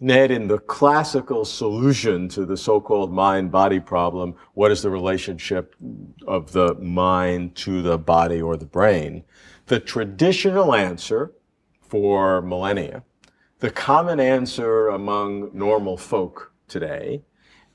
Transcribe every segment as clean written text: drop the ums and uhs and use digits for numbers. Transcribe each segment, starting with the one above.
Ned, in the classical solution to the so-called mind-body problem, what is the relationship of the mind to the body or the brain? The traditional answer for millennia, the common answer among normal folk today,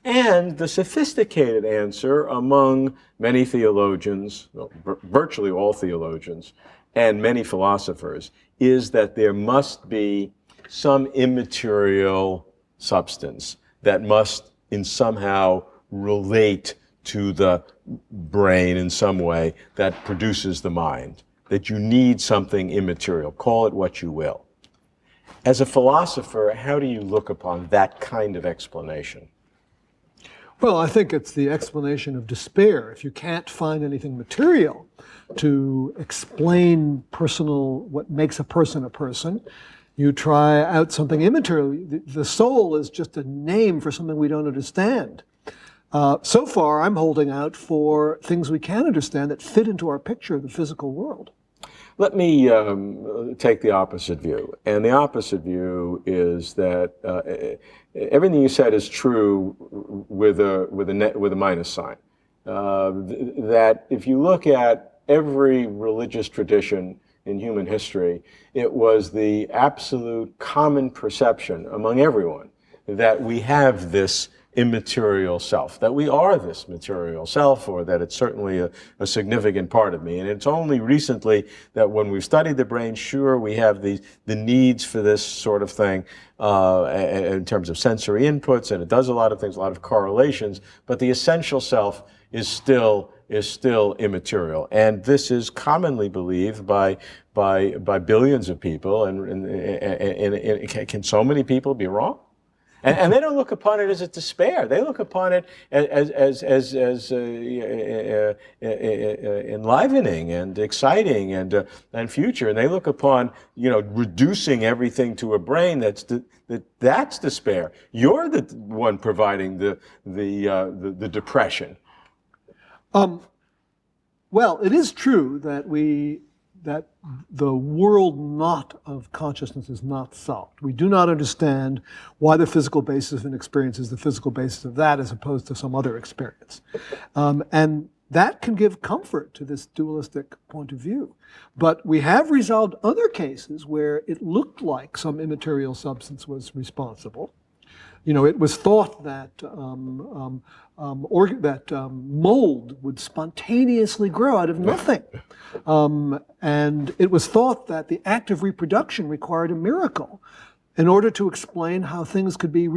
and the sophisticated answer among many theologians, well, virtually all theologians, and many philosophers, is that there must be some immaterial substance that must in somehow relate to the brain in some way that produces the mind, that you need something immaterial. Call it what you will. As a philosopher, how do you look upon that kind of explanation? Well, I think it's the explanation of despair. If you can't find anything material to explain what makes a person, you try out something immaterial. The soul is just a name for something we don't understand. So far, I'm holding out for things we can understand that fit into our picture of the physical world. Let me take the opposite view. And the opposite view is that everything you said is true with a minus sign. That if you look at every religious tradition in human history, it was the absolute common perception among everyone that we have this immaterial self, that we are this material self, or that it's certainly a significant part of me. And it's only recently that when we've studied the brain, sure, we have the needs for this sort of thing in terms of sensory inputs, and it does a lot of things, a lot of correlations, but the essential self is still immaterial. And this is commonly believed by billions of people, and can so many people be wrong? And they don't look upon it as a despair. They look upon it as enlivening and exciting and future. And they look upon, reducing everything to a brain that's despair. You're the one providing the depression. Well, it is true that the world not of consciousness is not solved. We do not understand why the physical basis of an experience is the physical basis of that as opposed to some other experience. And that can give comfort to this dualistic point of view. But we have resolved other cases where it looked like some immaterial substance was responsible. It was thought that mold would spontaneously grow out of nothing. And it was thought that the act of reproduction required a miracle in order to explain how things could be,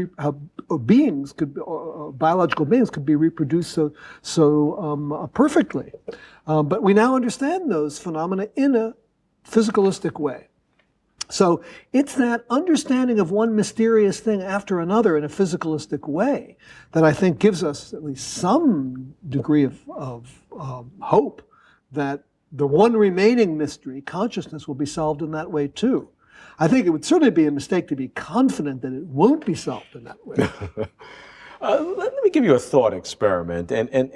biological beings could be reproduced so perfectly. But we now understand those phenomena in a physicalistic way. So it's that understanding of one mysterious thing after another in a physicalistic way that I think gives us at least some degree of hope that the one remaining mystery, consciousness, will be solved in that way too. I think it would certainly be a mistake to be confident that it won't be solved in that way. Let me give you a thought experiment, and I'm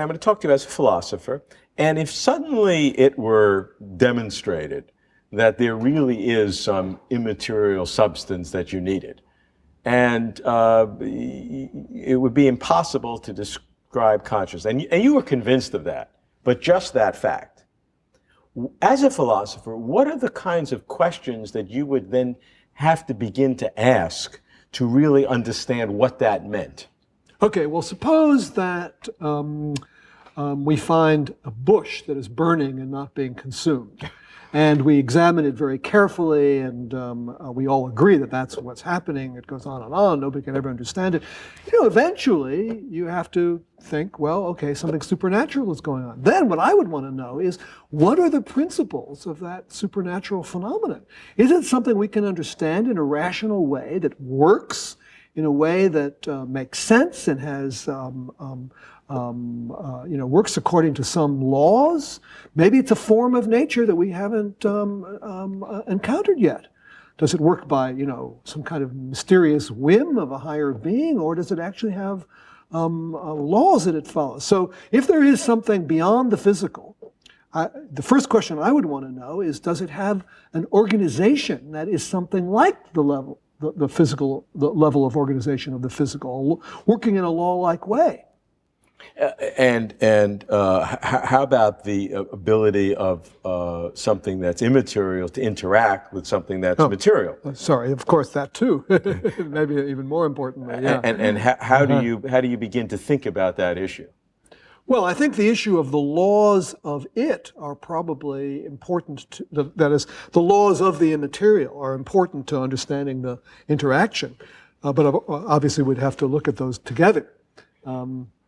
going to talk to you as a philosopher. And if suddenly it were demonstrated that there really is some immaterial substance that you needed, and it would be impossible to describe consciousness, and you were convinced of that, but just that fact. As a philosopher, what are the kinds of questions that you would then have to begin to ask to really understand what that meant? Okay, well, suppose that we find a bush that is burning and not being consumed. And we examine it very carefully, and we all agree that that's what's happening. It goes on and on. Nobody can ever understand it. Eventually, you have to think, well, okay, something supernatural is going on. Then what I would want to know is, what are the principles of that supernatural phenomenon? Is it something we can understand in a rational way that works in a way that makes sense and has works according to some laws? Maybe it's a form of nature that we haven't encountered yet. Does it work by, some kind of mysterious whim of a higher being, or does it actually have laws that it follows? So if there is something beyond the physical, the first question I would want to know is, does it have an organization that is something like the the physical, the level of organization of the physical, working in a law-like way. How about the ability of something that's immaterial to interact with something that's material? Sorry, of course that too. Maybe even more importantly, yeah. And how do you begin to think about that issue? Well, I think the issue of the laws of it are probably important. That is, the laws of the immaterial are important to understanding the interaction. But obviously, we'd have to look at those together.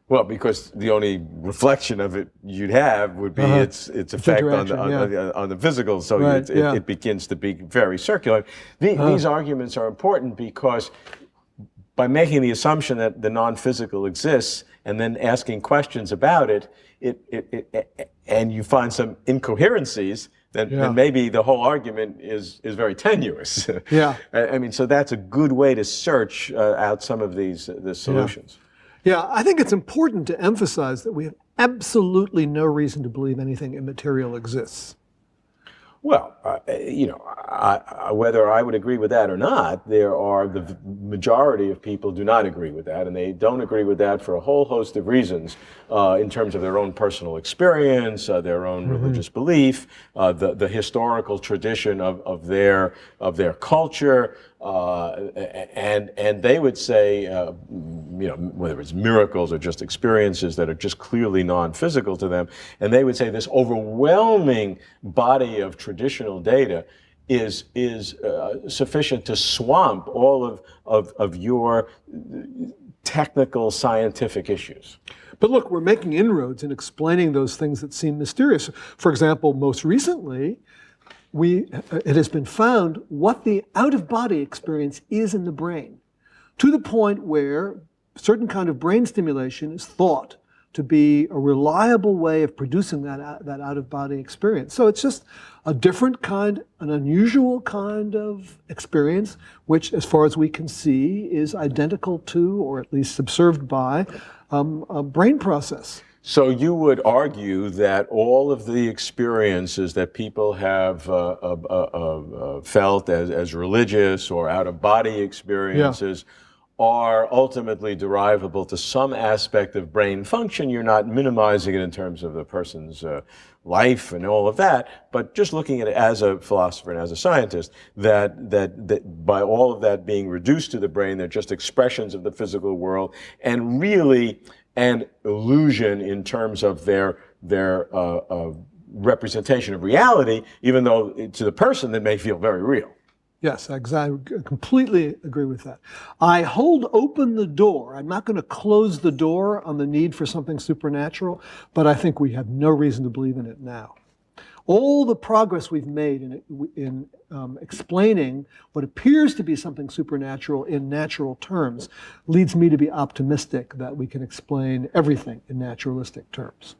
Well, because the only reflection of it you'd have would be its effect on the physical, so right, it begins to be very circular. These arguments are important because by making the assumption that the non-physical exists and then asking questions about it, and you find some incoherencies, then maybe the whole argument is very tenuous. Yeah. I mean, so that's a good way to search out some of the solutions. Yeah, I think it's important to emphasize that we have absolutely no reason to believe anything immaterial exists. Well, whether I would agree with that or not, the majority of people do not agree with that, and they don't agree with that for a whole host of reasons, in terms of their own personal experience, their own religious belief, the historical tradition of their culture, and they would say, whether it's miracles or just experiences that are just clearly non-physical to them, and they would say this overwhelming body of traditional data is sufficient to swamp all of your technical scientific issues. But look, we're making inroads in explaining those things that seem mysterious. For example, most recently, it has been found what the out-of-body experience is in the brain, to the point where certain kind of brain stimulation is thought to be a reliable way of producing that out-of-body experience. So it's just a different kind, an unusual kind of experience, which, as far as we can see, is identical to, or at least subserved by, a brain process. So you would argue that all of the experiences that people have felt as religious or out-of-body experiences are ultimately derivable to some aspect of brain function. You're not minimizing it in terms of the person's life and all of that, but just looking at it as a philosopher and as a scientist, that by all of that being reduced to the brain, they're just expressions of the physical world, and really an illusion in terms of their representation of reality, even though to the person they may feel very real. Yes, I completely agree with that. I hold open the door. I'm not going to close the door on the need for something supernatural, but I think we have no reason to believe in it now. All the progress we've made in explaining what appears to be something supernatural in natural terms leads me to be optimistic that we can explain everything in naturalistic terms.